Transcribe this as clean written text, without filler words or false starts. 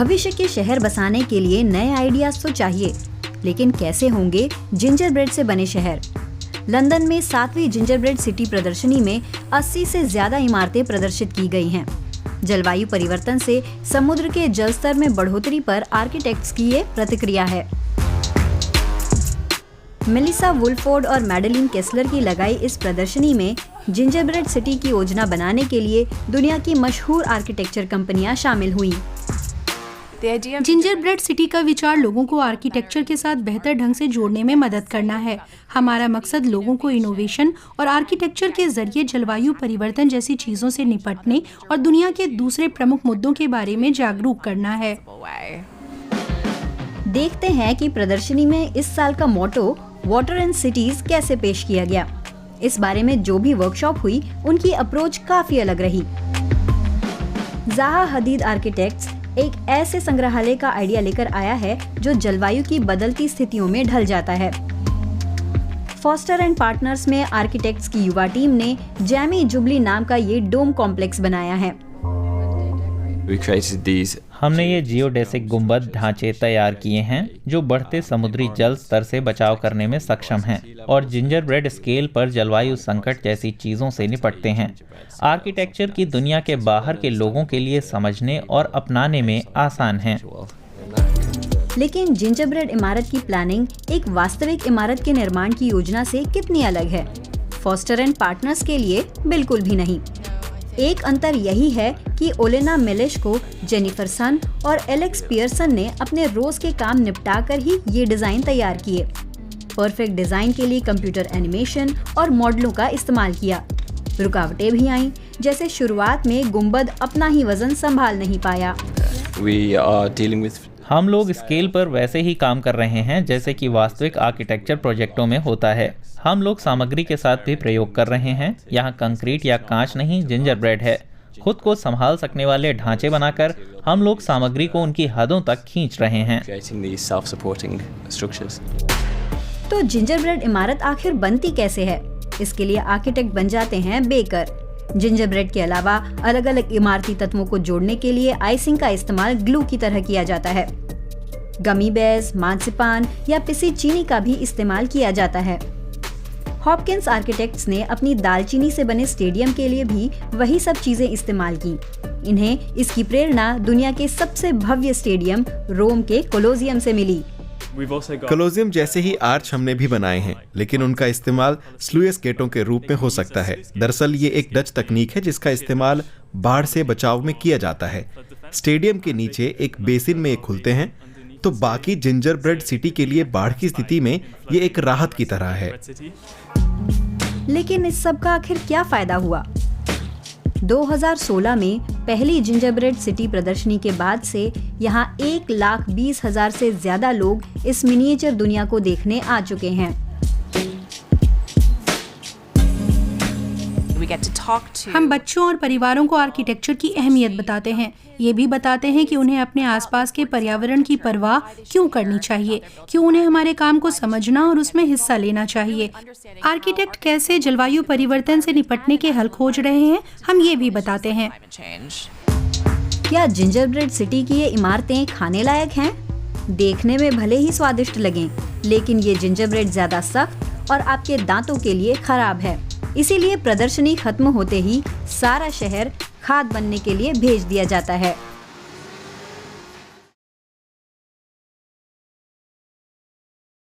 भविष्य के शहर बसाने के लिए नए आइडियाज तो चाहिए, लेकिन कैसे होंगे जिंजर ब्रेड से बने शहर? लंदन में 7वीं जिंजर ब्रेड सिटी प्रदर्शनी में 80 से ज्यादा इमारतें प्रदर्शित की गई हैं। जलवायु परिवर्तन से समुद्र के जल स्तर में बढ़ोतरी पर आर्किटेक्ट्स की ये प्रतिक्रिया है। मेलिसा वुलफोर्ड और मैडेलिन केस्लर की लगाई इस प्रदर्शनी में जिंजर ब्रेड सिटी की योजना बनाने के लिए दुनिया की मशहूर आर्किटेक्चर कंपनियां शामिल हुईं। जिंजर ब्रेड सिटी का विचार लोगों को आर्किटेक्चर के साथ बेहतर ढंग से जोड़ने में मदद करना है। हमारा मकसद लोगों को इनोवेशन और आर्किटेक्चर के जरिए जलवायु परिवर्तन जैसी चीजों से निपटने और दुनिया के दूसरे प्रमुख मुद्दों के बारे में जागरूक करना है। देखते हैं कि प्रदर्शनी में इस साल का मोटो वाटर एंड सिटीज कैसे पेश किया गया। इस बारे में जो भी वर्कशॉप हुई, उनकी अप्रोच काफी अलग रही। ज़ाहा हदीद आर्किटेक्ट्स एक ऐसे संग्रहालय का आइडिया लेकर आया है जो जलवायु की बदलती स्थितियों में ढल जाता है। फॉस्टर एंड पार्टनर्स में आर्किटेक्ट्स की युवा टीम ने जैमी जुबली नाम का ये डोम कॉम्प्लेक्स बनाया है। हमने ये जियोडेसिक गुंबद ढांचे तैयार किए हैं जो बढ़ते समुद्री जल स्तर से बचाव करने में सक्षम हैं और जिंजर ब्रेड स्केल पर जलवायु संकट जैसी चीज़ों से निपटते हैं। आर्किटेक्चर की दुनिया के बाहर के लोगों के लिए समझने और अपनाने में आसान हैं। लेकिन जिंजर ब्रेड इमारत की प्लानिंग एक वास्तविक इमारत के निर्माण की योजना से कितनी अलग है? फॉस्टर एंड पार्टनर्स के लिए बिल्कुल भी नहीं। एक अंतर यही है कि ओलेना मेलिश को जेनिफर सन और एलेक्स पियर्सन ने अपने रोज के काम निपटाकर ही ये डिजाइन तैयार किए। परफेक्ट डिजाइन के लिए कंप्यूटर एनिमेशन और मॉडलों का इस्तेमाल किया। रुकावटें भी आईं, जैसे शुरुआत में गुंबद अपना ही वजन संभाल नहीं पाया। हम लोग स्केल पर वैसे ही काम कर रहे हैं जैसे कि वास्तविक आर्किटेक्चर प्रोजेक्टों में होता है। हम लोग सामग्री के साथ भी प्रयोग कर रहे हैं। यहाँ कंक्रीट या कांच नहीं, जिंजर ब्रेड है। खुद को संभाल सकने वाले ढांचे बनाकर हम लोग सामग्री को उनकी हदों तक खींच रहे हैं। तो जिंजर ब्रेड इमारत आखिर बनती कैसे है? इसके लिए आर्किटेक्ट बन जाते हैं बेकर। जिंजर ब्रेड के अलावा अलग अलग इमारती तत्वों को जोड़ने के लिए आइसिंग का इस्तेमाल ग्लू की तरह किया जाता है। गमी बेर्स, मार्सिपान या पिसी चीनी का भी इस्तेमाल किया जाता है। हॉपकिंस आर्किटेक्ट्स ने अपनी दालचीनी से बने स्टेडियम के लिए भी वही सब चीजें इस्तेमाल की। इन्हें इसकी प्रेरणा दुनिया के सबसे भव्य स्टेडियम रोम के कोलोसियम से मिली। कोलोसियम जैसे ही आर्च हमने भी बनाए हैं, लेकिन उनका इस्तेमाल स्लुइस गेटों के रूप में हो सकता है। दरअसल ये एक डच तकनीक है जिसका इस्तेमाल बाढ़ से बचाव में किया जाता है। स्टेडियम के नीचे एक बेसिन में ये खुलते हैं, तो बाकी जिंजर ब्रेड सिटी के लिए बाढ़ की स्थिति में ये एक राहत की तरह है। लेकिन इस सब का आखिर क्या फायदा हुआ? 2016 में पहली जिंजर ब्रेड सिटी प्रदर्शनी के बाद से यहाँ 1,20,000 से ज्यादा लोग इस मिनिएचर दुनिया को देखने आ चुके हैं। हम बच्चों और परिवारों को आर्किटेक्चर की अहमियत बताते हैं। ये भी बताते हैं कि उन्हें अपने आसपास के पर्यावरण की परवाह क्यों करनी चाहिए, क्यों उन्हें हमारे काम को समझना और उसमें हिस्सा लेना चाहिए। आर्किटेक्ट कैसे जलवायु परिवर्तन से निपटने के हल खोज रहे हैं, हम ये भी बताते हैं। क्या जिंजर ब्रेड सिटी की ये इमारतें खाने लायक हैं? देखने में भले ही स्वादिष्ट लगें, लेकिन ये जिंजर ब्रेड ज्यादा सख्त और आपके दांतों के लिए खराब है। इसीलिए प्रदर्शनी खत्म होते ही सारा शहर खाद बनने के लिए भेज दिया जाता है।